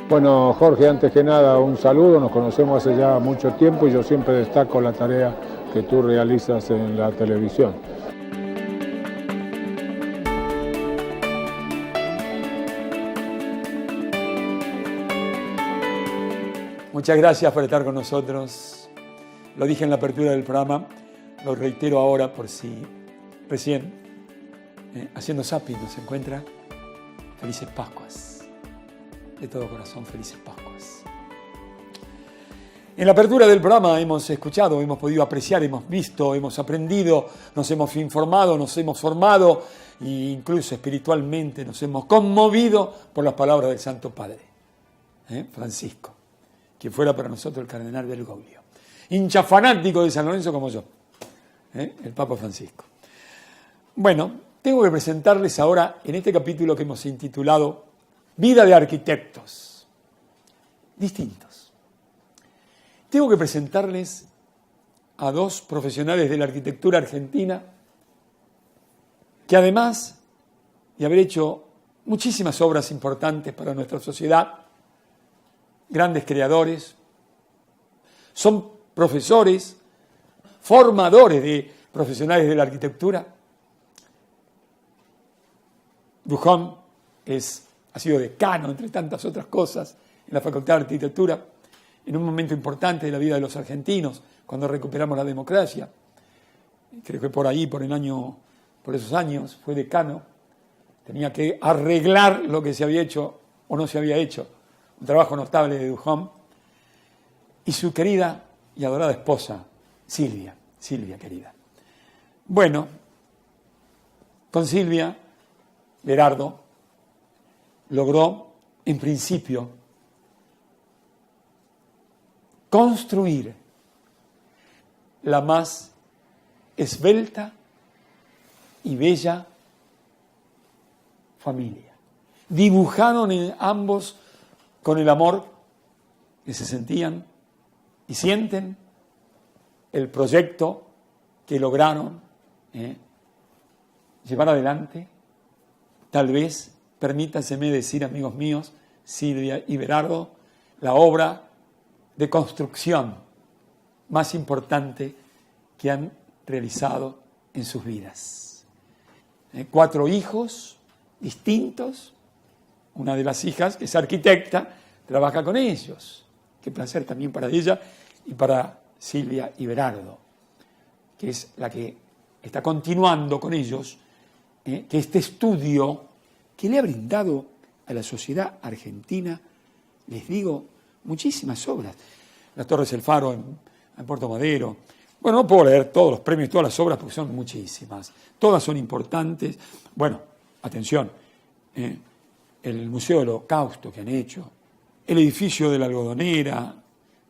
Bueno, Jorge, antes que nada, un saludo. Nos conocemos hace ya mucho tiempo y yo siempre destaco la tarea que tú realizas en la televisión. Muchas gracias por estar con nosotros. Lo dije en la apertura del programa, lo reitero ahora por si recién haciendo zapping nos encuentra. Felices Pascuas. De todo corazón, felices Pascuas. En la apertura del programa hemos escuchado, hemos podido apreciar, hemos visto, hemos aprendido, nos hemos informado, nos hemos formado e incluso espiritualmente nos hemos conmovido por las palabras del Santo Padre, Francisco, que fuera para nosotros el cardenal Bergoglio, hincha fanático de San Lorenzo como yo, el Papa Francisco. Bueno, tengo que presentarles ahora en este capítulo que hemos intitulado Vida de arquitectos distintos. Tengo que presentarles a dos profesionales de la arquitectura argentina que además de haber hecho muchísimas obras importantes para nuestra sociedad, grandes creadores, son profesores, formadores de profesionales de la arquitectura. Duhon ha sido decano, entre tantas otras cosas, en la Facultad de Arquitectura, en un momento importante de la vida de los argentinos, cuando recuperamos la democracia. Creo que por esos años, fue decano. Tenía que arreglar lo que se había hecho o no se había hecho. Un trabajo notable de Duhon. Y su querida y adorada esposa, Silvia querida. Bueno, con Silvia, Berardo logró, en principio, construir la más esbelta y bella familia. Dibujaron en ambos con el amor que se sentían y sienten el proyecto que lograron llevar adelante. Tal vez, permítanseme decir, amigos míos, Silvia y Berardo, la obra de construcción más importante que han realizado en sus vidas. 4 hijos distintos, una de las hijas, que es arquitecta, trabaja con ellos. Qué placer también para ella y para Silvia y Berardo, que es la que está continuando con ellos, que este estudio que le ha brindado a la sociedad argentina, les digo, muchísimas obras. Las Torres del Faro en Puerto Madero. Bueno, no puedo leer todos los premios y todas las obras porque son muchísimas. Todas son importantes. Bueno, atención, el Museo del Holocausto que han hecho, el edificio de la Algodonera,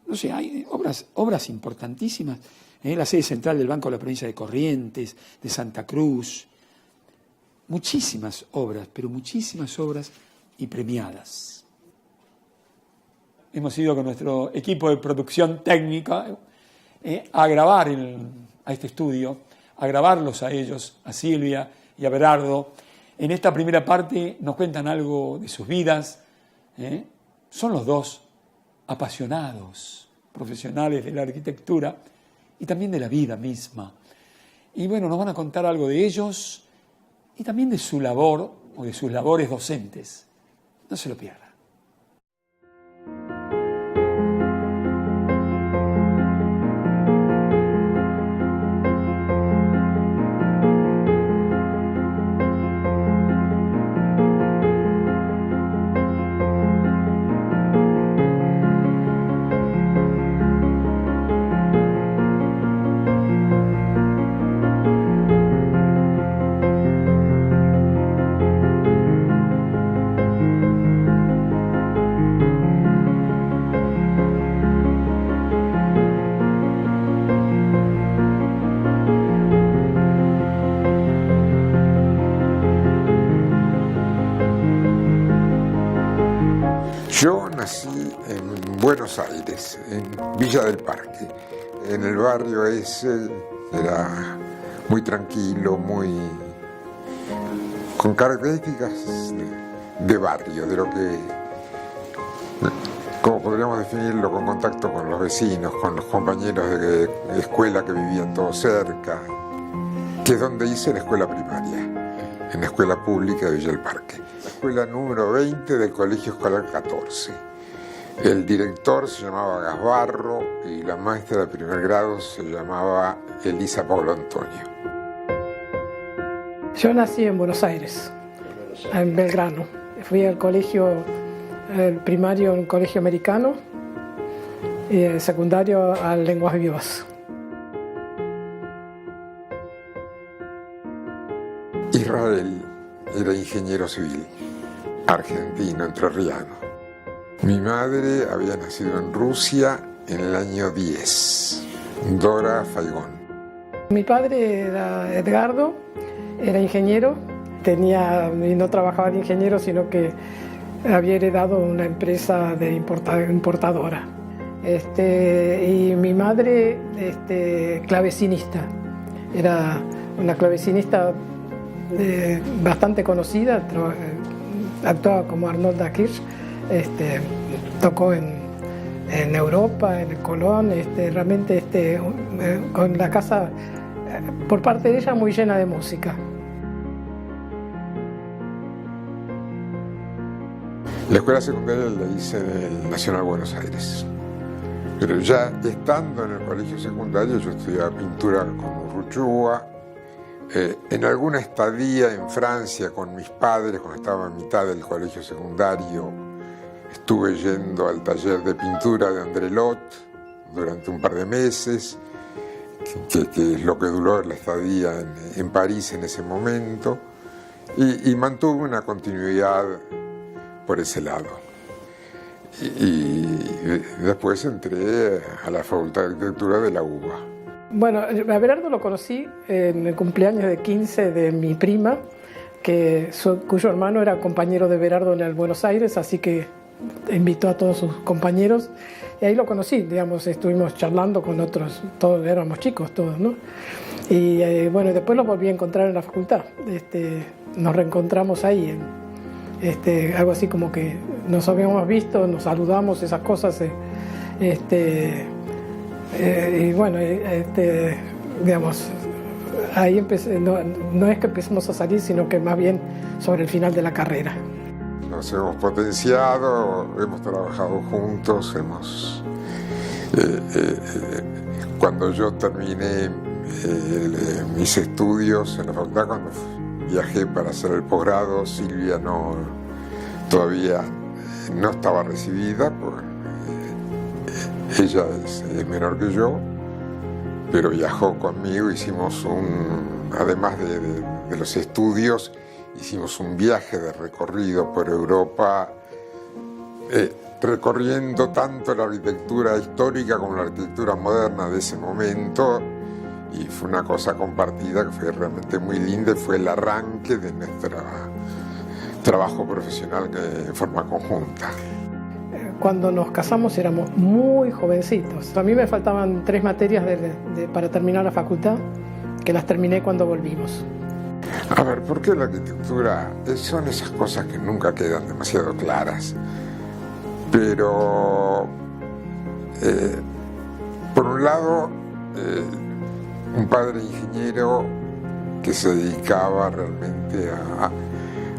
no sé, hay obras importantísimas. La sede central del Banco de la Provincia de Corrientes, de Santa Cruz. Muchísimas obras, pero muchísimas obras y premiadas. Hemos ido con nuestro equipo de producción técnica a grabar a este estudio, a grabarlos a ellos, a Silvia y a Berardo. En esta primera parte nos cuentan algo de sus vidas. Son los dos apasionados, profesionales de la arquitectura y también de la vida misma. Y bueno, nos van a contar algo de ellos y también de su labor o de sus labores docentes. No se lo pierdan. Yo nací en Buenos Aires, en Villa del Parque. En el barrio ese era muy tranquilo, con características de barrio, de lo que podríamos definirlo con contacto con los vecinos, con los compañeros de escuela que vivían todos cerca, que es donde hice la escuela primaria, en la escuela pública de Villa del Parque. La escuela número 20 del Colegio Escolar 14. El director se llamaba Gasbarro y la maestra de primer grado se llamaba Elisa Paulo Antonio. Yo nací en Buenos Aires, en Belgrano. Fui al colegio, el primario en un colegio americano y el secundario a Lenguas Vivas. Israel era ingeniero civil, argentino, entrerriano. Mi madre había nacido en Rusia en el año 10, Dora Faigón. Mi padre era Edgardo, era ingeniero, y no trabajaba de ingeniero, sino que había heredado una empresa de importadora. Y mi madre, clavecinista, era una clavecinista bastante conocida, actuaba como Arnolda Kirch, tocó en Europa, en el Colón, realmente con la casa, por parte de ella, muy llena de música. La escuela secundaria la hice en el Nacional Buenos Aires, pero ya estando en el colegio secundario yo estudiaba pintura con Urruchúa. En alguna estadía en Francia con mis padres, cuando estaba en mitad del colegio secundario, estuve yendo al taller de pintura de André Lot durante un par de meses, que es lo que duró la estadía en París en ese momento, y mantuve una continuidad por ese lado. Y después entré a la Facultad de Arquitectura de la UBA. Bueno, a Berardo lo conocí en el cumpleaños de 15 de mi prima, cuyo hermano era compañero de Berardo en el Buenos Aires, así que invitó a todos sus compañeros y ahí lo conocí, digamos, estuvimos charlando con otros, todos éramos chicos todos, ¿no? Y bueno, después lo volví a encontrar en la facultad, nos reencontramos ahí, algo así como que nos habíamos visto, nos saludamos, esas cosas, y bueno, digamos, ahí empecé, no es que empecemos a salir, sino que más bien sobre el final de la carrera. Nos hemos potenciado, hemos trabajado juntos, cuando yo terminé mis estudios en la facultad, cuando viajé para hacer el posgrado, Silvia todavía no estaba recibida, ella es menor que yo, pero viajó conmigo, hicimos además de los estudios, hicimos un viaje de recorrido por Europa, recorriendo tanto la arquitectura histórica como la arquitectura moderna de ese momento, y fue una cosa compartida que fue realmente muy linda y fue el arranque de nuestro trabajo profesional en forma conjunta. Cuando nos casamos éramos muy jovencitos. A mí me faltaban 3 materias para terminar la facultad, que las terminé cuando volvimos. A ver, ¿por qué la arquitectura? Son esas cosas que nunca quedan demasiado claras. Pero, por un lado, un padre ingeniero que se dedicaba realmente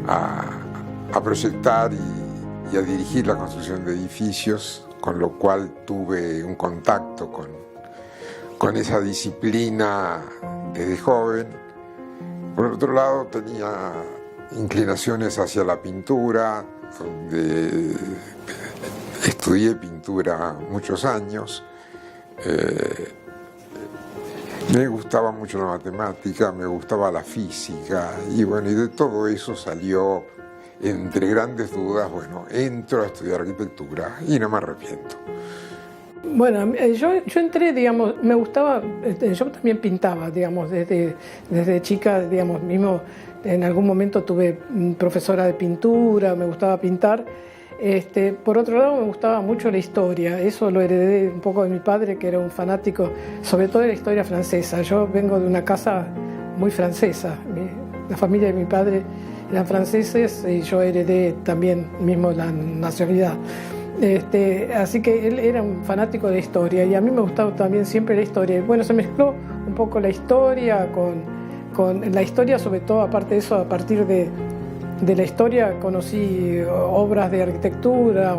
a proyectar y a dirigir la construcción de edificios, con lo cual tuve un contacto con esa disciplina desde joven. Por otro lado, tenía inclinaciones hacia la pintura, donde estudié pintura muchos años. Me gustaba mucho la matemática, me gustaba la física, y bueno, y de todo eso salió, entre grandes dudas, bueno, entro a estudiar arquitectura y no me arrepiento. Bueno, yo entré, digamos, me gustaba, yo también pintaba, digamos, desde chica, digamos, mismo en algún momento tuve profesora de pintura, me gustaba pintar. Por otro lado, me gustaba mucho la historia, eso lo heredé un poco de mi padre, que era un fanático, sobre todo de la historia francesa. Yo vengo de una casa muy francesa, la familia de mi padre eran franceses y yo heredé también mismo la nacionalidad. Así que él era un fanático de la historia y a mí me gustaba también siempre la historia. Bueno, se mezcló un poco la historia con la historia, sobre todo, aparte de eso, a partir de la historia conocí obras de arquitectura,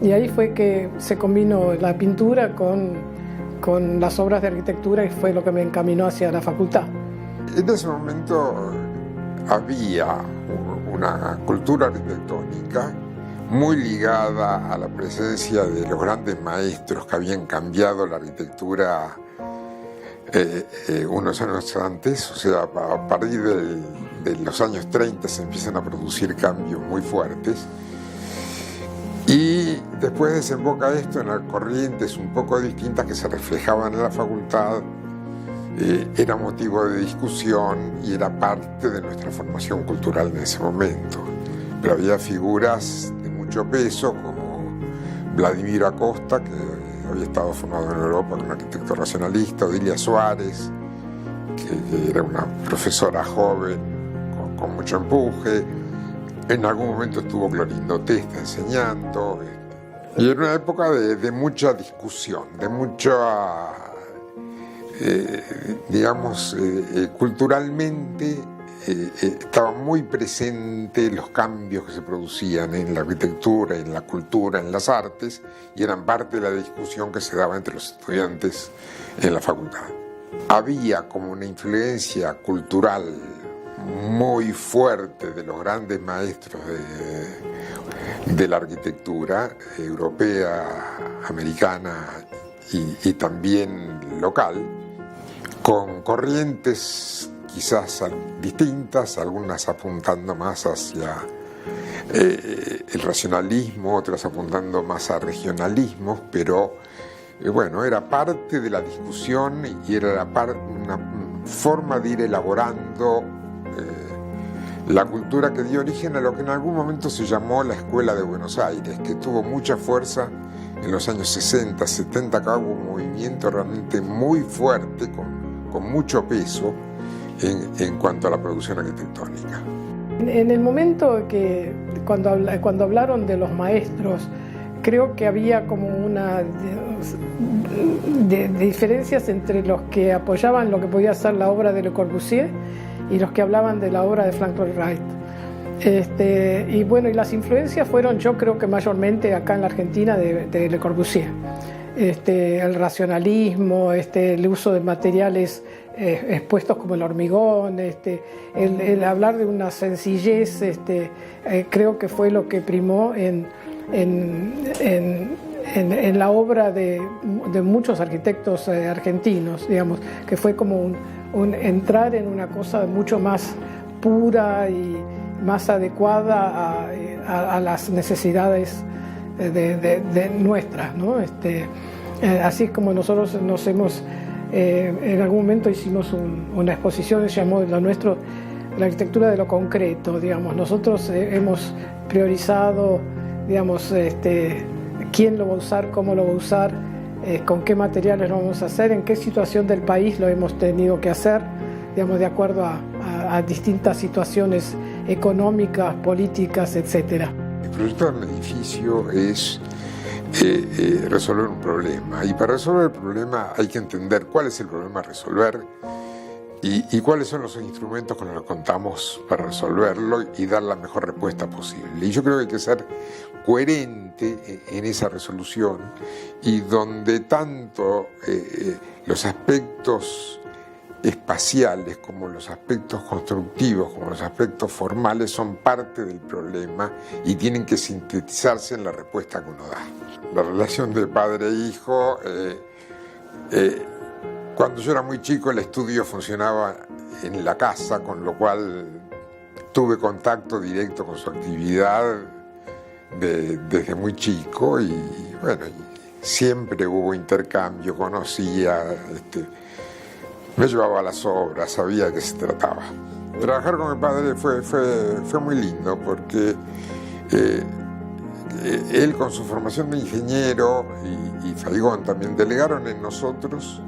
y ahí fue que se combinó la pintura con las obras de arquitectura y fue lo que me encaminó hacia la facultad. En ese momento había una cultura arquitectónica muy ligada a la presencia de los grandes maestros que habían cambiado la arquitectura unos años antes, o sea, a partir de los años 30 se empiezan a producir cambios muy fuertes. Y después desemboca esto en las corrientes un poco distintas que se reflejaban en la facultad, era motivo de discusión y era parte de nuestra formación cultural en ese momento. Pero había figuras de mucho peso como Vladimiro Acosta, que había estado formado en Europa como un arquitecto racionalista, Odilia Suárez, que era una profesora joven con mucho empuje. En algún momento estuvo Clorindo Testa enseñando. Y era una época de mucha discusión, de mucha, culturalmente estaban muy presentes los cambios que se producían en la arquitectura, en la cultura, en las artes, y eran parte de la discusión que se daba entre los estudiantes en la facultad. Había como una influencia cultural muy fuerte de los grandes maestros de la arquitectura europea, americana y también local, con corrientes quizás distintas, algunas apuntando más hacia el racionalismo, otras apuntando más a regionalismos, pero bueno, era parte de la discusión y era una forma de ir elaborando la cultura que dio origen a lo que en algún momento se llamó la Escuela de Buenos Aires, que tuvo mucha fuerza en los años 60, 70, acá hubo un movimiento realmente muy fuerte, con mucho peso en cuanto a la producción arquitectónica. En el momento que cuando hablaron de los maestros, creo que había como una de diferencias entre los que apoyaban lo que podía ser la obra de Le Corbusier y los que hablaban de la obra de Frank Lloyd Wright. Y bueno, y las influencias fueron, yo creo que mayormente acá en la Argentina, de Le Corbusier. El racionalismo, el uso de materiales expuestos como el hormigón, el hablar de una sencillez, creo que fue lo que primó en la obra de muchos arquitectos argentinos, digamos, que fue como un entrar en una cosa mucho más pura y más adecuada a las necesidades de nuestras, ¿no? Así como nosotros nos hemos, en algún momento hicimos una exposición que se llamó lo nuestro, la arquitectura de lo concreto, digamos. Nosotros hemos priorizado, digamos, quién lo va a usar, cómo lo va a usar, con qué materiales lo vamos a hacer, en qué situación del país lo hemos tenido que hacer, digamos, de acuerdo a distintas situaciones económicas, políticas, etcétera. El proyecto del edificio es resolver un problema, y para resolver el problema hay que entender cuál es el problema a resolver y cuáles son los instrumentos con los que contamos para resolverlo y dar la mejor respuesta posible. Y yo creo que hay que ser coherente en esa resolución, y donde tanto los aspectos espaciales como los aspectos constructivos, como los aspectos formales, son parte del problema y tienen que sintetizarse en la respuesta que uno da. La relación de padre e hijo, cuando yo era muy chico el estudio funcionaba en la casa, con lo cual tuve contacto directo con su actividad desde muy chico, y bueno, siempre hubo intercambio, conocía, me llevaba a las obras, sabía de qué se trataba. Trabajar con mi padre fue muy lindo, porque él, con su formación de ingeniero, y Faigón también, delegaron en nosotros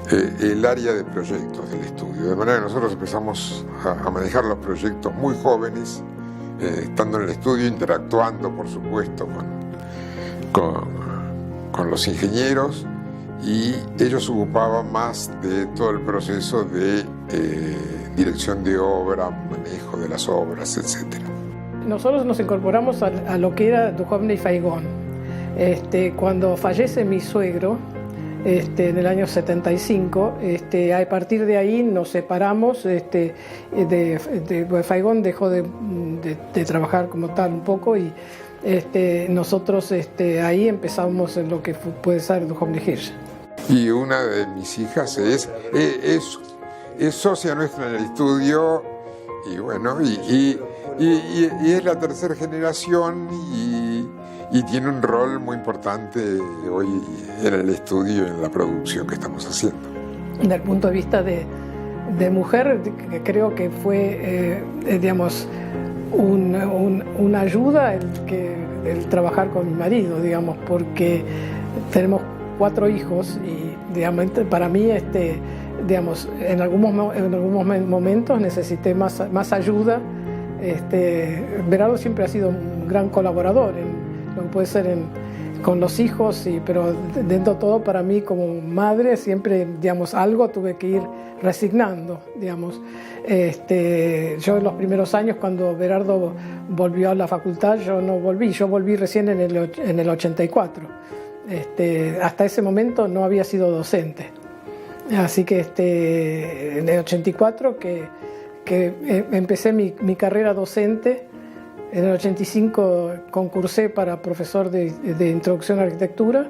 el área de proyectos del estudio, de manera que nosotros empezamos a manejar los proyectos muy jóvenes, estando en el estudio, interactuando, por supuesto, con los ingenieros, y ellos se ocupaban más de todo el proceso de dirección de obra, manejo de las obras, etc. Nosotros nos incorporamos a lo que era Duhovne y Faigón. Cuando fallece mi suegro, en el año 75, a partir de ahí nos separamos. Faigón dejó de trabajar como tal un poco, y nosotros ahí empezamos en lo que puede ser Duhovne Hirsch. Y una de mis hijas es socia nuestra en el estudio, y bueno, y es la tercera generación, y tiene un rol muy importante hoy en el estudio y en la producción que estamos haciendo. Desde el punto de vista de mujer, creo que fue, digamos, una ayuda el trabajar con mi marido, digamos, porque tenemos 4 hijos y, digamos, para mí, digamos, en algunos momentos necesité más ayuda. Berardo siempre ha sido un gran colaborador en lo que puede ser con los hijos, pero dentro de todo, para mí como madre siempre, digamos, algo tuve que ir resignando, digamos. Yo en los primeros años, cuando Berardo volvió a la facultad, yo no volví, yo volví recién en el 84. Hasta ese momento no había sido docente, así que en el 84 que empecé mi carrera docente. En el 85 concursé para profesor de introducción a la arquitectura,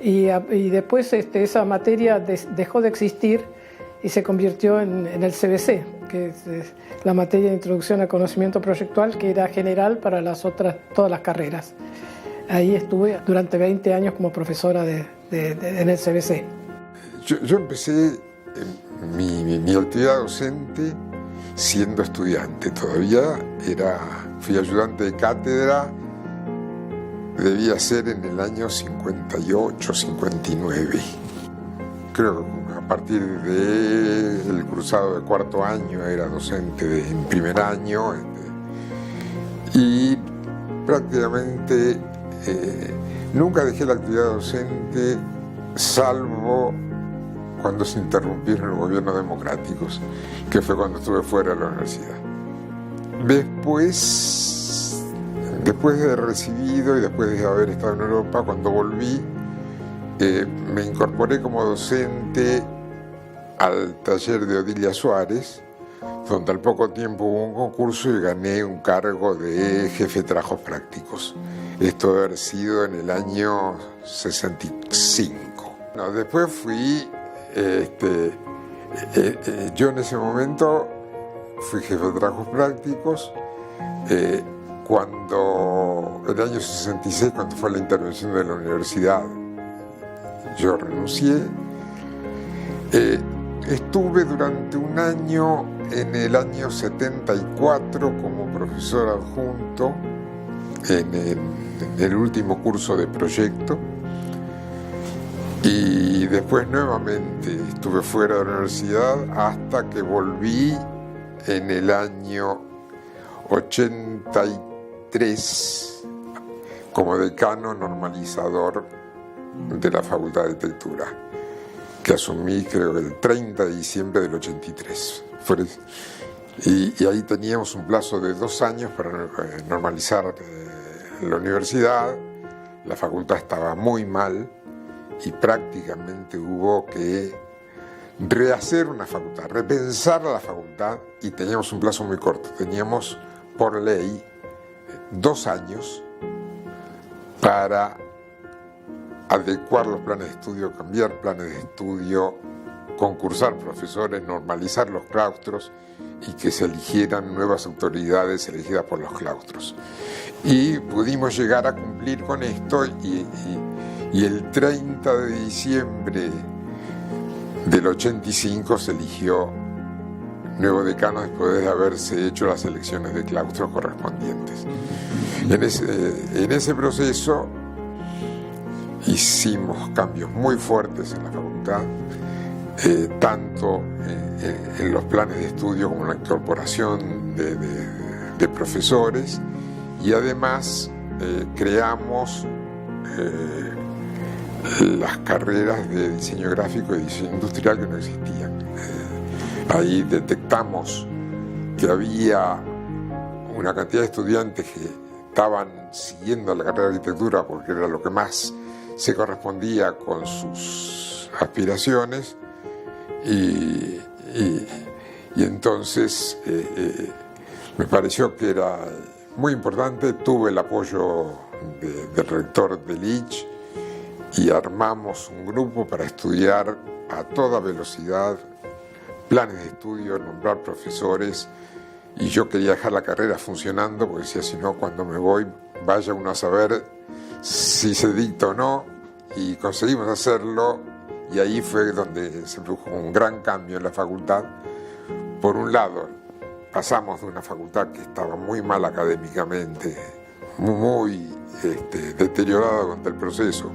y después esa materia dejó de existir y se convirtió en el CBC, que es la materia de introducción al conocimiento proyectual, que era general para todas las carreras. Ahí estuve durante 20 años como profesora en el CBC. Yo empecé mi actividad docente siendo estudiante. Todavía fui ayudante de cátedra, debía ser en el año 58, 59. Creo que a partir del cursado de cuarto año era docente en primer año, y prácticamente nunca dejé la actividad docente, salvo cuando se interrumpieron los gobiernos democráticos, que fue cuando estuve fuera de la universidad. Después de haber recibido y después de haber estado en Europa, cuando volví, me incorporé como docente al taller de Odilia Suárez, donde al poco tiempo hubo un concurso y gané un cargo de jefe de trabajos prácticos. Esto debe haber sido en el año 65. No, después fui, yo en ese momento fui jefe de trabajos prácticos. Cuando el año 66, cuando fue la intervención de la universidad, yo renuncié. Estuve durante un año, en el año 74, como profesor adjunto en el último curso de proyecto, y después nuevamente estuve fuera de la universidad hasta que volví en el año 83 como decano normalizador de la Facultad de Arquitectura, que asumí creo que el 30 de diciembre del 83. Y ahí teníamos un plazo de 2 años para normalizar la universidad. La facultad estaba muy mal y prácticamente hubo que rehacer una facultad, repensar la facultad, y teníamos un plazo muy corto. Teníamos por ley 2 años para adecuar los planes de estudio, cambiar planes de estudio, concursar profesores, normalizar los claustros y que se eligieran nuevas autoridades elegidas por los claustros. Y pudimos llegar a cumplir con esto, y el 30 de diciembre del 85 se eligió nuevo decano después de haberse hecho las elecciones de claustros correspondientes. En ese proceso hicimos cambios muy fuertes en la facultad, tanto en los planes de estudio como en la incorporación de profesores, y además creamos las carreras de diseño gráfico y diseño industrial que no existían. Ahí detectamos que había una cantidad de estudiantes que estaban siguiendo la carrera de arquitectura porque era lo que más se correspondía con sus aspiraciones, y entonces me pareció que era muy importante. Tuve el apoyo del rector del ICH y armamos un grupo para estudiar a toda velocidad planes de estudio, nombrar profesores, y yo quería dejar la carrera funcionando porque decía, si no, cuando me voy vaya uno a saber si se dicta o no, y conseguimos hacerlo, y ahí fue donde se produjo un gran cambio en la facultad. Por un lado, pasamos de una facultad que estaba muy mal académicamente, muy deteriorada durante el proceso,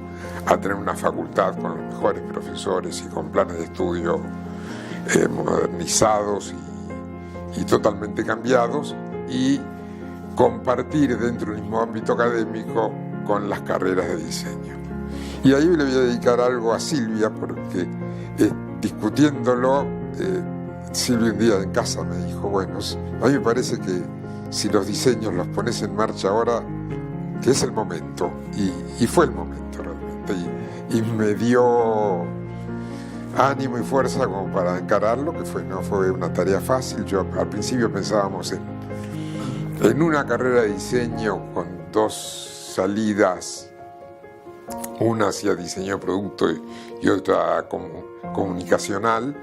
a tener una facultad con los mejores profesores y con planes de estudio modernizados y totalmente cambiados, y compartir dentro del mismo ámbito académico con las carreras de diseño. Y ahí le voy a dedicar algo a Silvia, porque discutiéndolo, Silvia un día en casa me dijo, bueno, a mí me parece que si los diseños los pones en marcha ahora, que es el momento, y fue el momento realmente, y me dio ánimo y fuerza como para encararlo, que no fue una tarea fácil. Yo al principio pensábamos en una carrera de diseño con dos salidas, una hacia diseño de producto y otra comunicacional,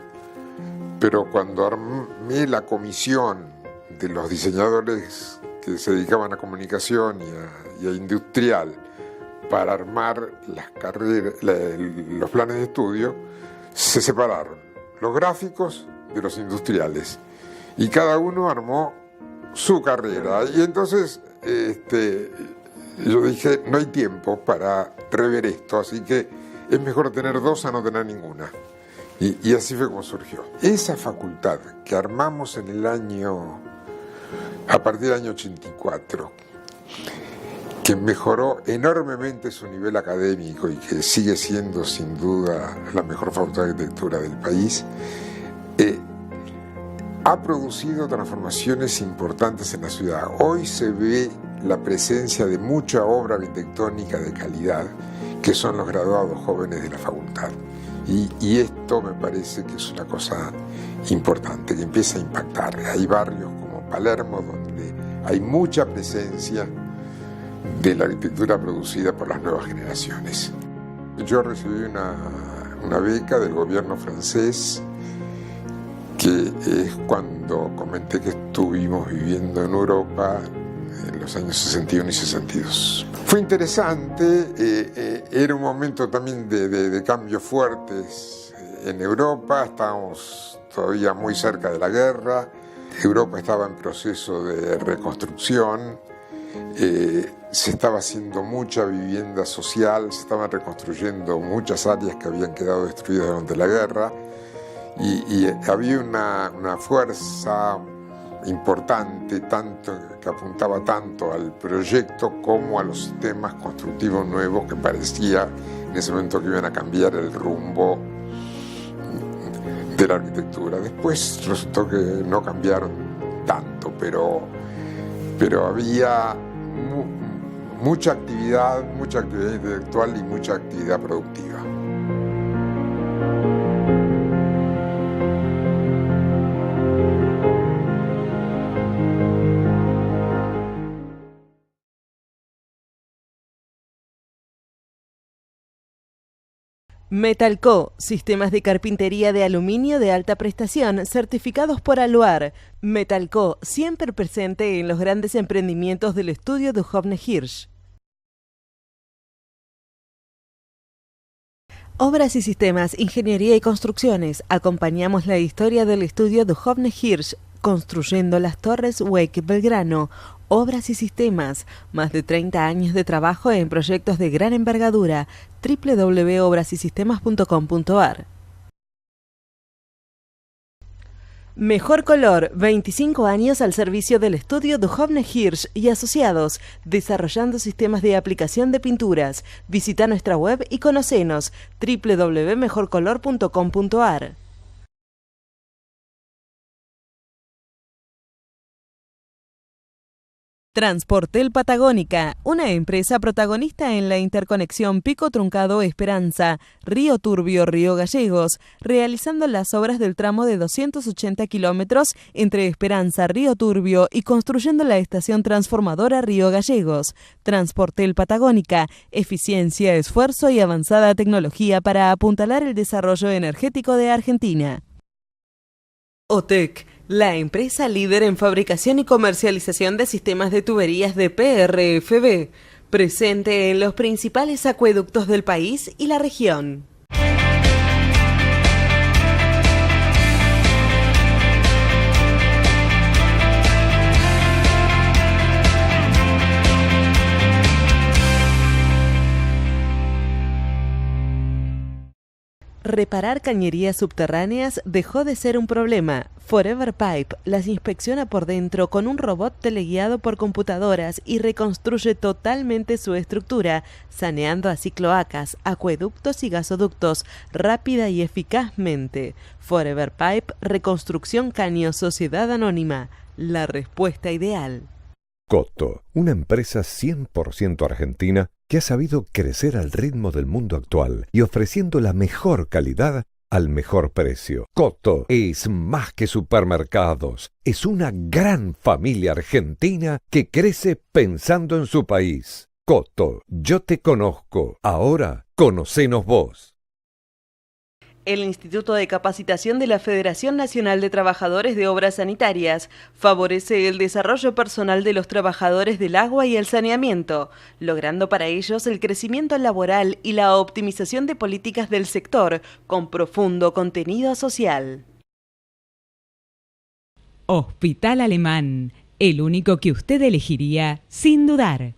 pero cuando armé la comisión de los diseñadores que se dedicaban a comunicación y a industrial para armar las carreras, los planes de estudio, se separaron los gráficos de los industriales y cada uno armó su carrera. Y entonces yo dije, no hay tiempo para rever esto, así que es mejor tener dos a no tener ninguna. Y así fue como surgió. Esa facultad que armamos a partir del año 84, que mejoró enormemente su nivel académico y que sigue siendo sin duda la mejor facultad de arquitectura del país, ha producido transformaciones importantes en la ciudad. Hoy se ve la presencia de mucha obra arquitectónica de calidad, que son los graduados jóvenes de la facultad. Y esto me parece que es una cosa importante, que empieza a impactar. Hay barrios como Palermo donde hay mucha presencia de la arquitectura producida por las nuevas generaciones. Yo recibí una beca del gobierno francés, que es cuando comenté que estuvimos viviendo en Europa en los años 61 y 62. Fue interesante, era un momento también de cambios fuertes en Europa, estábamos todavía muy cerca de la guerra, Europa estaba en proceso de reconstrucción, se estaba haciendo mucha vivienda social, se estaban reconstruyendo muchas áreas que habían quedado destruidas durante la guerra, y había una fuerza importante, tanto que apuntaba tanto al proyecto como a los sistemas constructivos nuevos que parecía en ese momento que iban a cambiar el rumbo de la arquitectura. Después resultó que no cambiaron tanto, pero había mucha actividad intelectual y mucha actividad productiva. Metalco, sistemas de carpintería de aluminio de alta prestación certificados por Aluar. Metalco, siempre presente en los grandes emprendimientos del estudio Duhovne Hirsch. Obras y sistemas, ingeniería y construcciones. Acompañamos la historia del estudio Duhovne Hirsch, construyendo las torres Wake Belgrano. Obras y sistemas, más de 30 años de trabajo en proyectos de gran envergadura. www.obrasysistemas.com.ar. Mejor Color, 25 años al servicio del estudio Duhovne Hirsch y asociados, desarrollando sistemas de aplicación de pinturas. Visita nuestra web y conocenos www.mejorcolor.com.ar. Transportel Patagónica, una empresa protagonista en la interconexión Pico Truncado Esperanza, Río Turbio, Río Gallegos, realizando las obras del tramo de 280 kilómetros entre Esperanza, Río Turbio y construyendo la estación transformadora Río Gallegos. Transportel Patagónica, eficiencia, esfuerzo y avanzada tecnología para apuntalar el desarrollo energético de Argentina. OTEC, la empresa líder en fabricación y comercialización de sistemas de tuberías de PRFB, presente en los principales acueductos del país y la región. Reparar cañerías subterráneas dejó de ser un problema. Forever Pipe las inspecciona por dentro con un robot teleguiado por computadoras y reconstruye totalmente su estructura, saneando así cloacas, acueductos y gasoductos rápida y eficazmente. Forever Pipe, Reconstrucción Caño, Sociedad Anónima, la respuesta ideal. Coto, una empresa 100% argentina que ha sabido crecer al ritmo del mundo actual y ofreciendo la mejor calidad al mejor precio. Coto es más que supermercados, es una gran familia argentina que crece pensando en su país. Coto, yo te conozco, ahora conocenos vos. El Instituto de Capacitación de la Federación Nacional de Trabajadores de Obras Sanitarias favorece el desarrollo personal de los trabajadores del agua y el saneamiento, logrando para ellos el crecimiento laboral y la optimización de políticas del sector con profundo contenido social. Hospital Alemán, el único que usted elegiría sin dudar.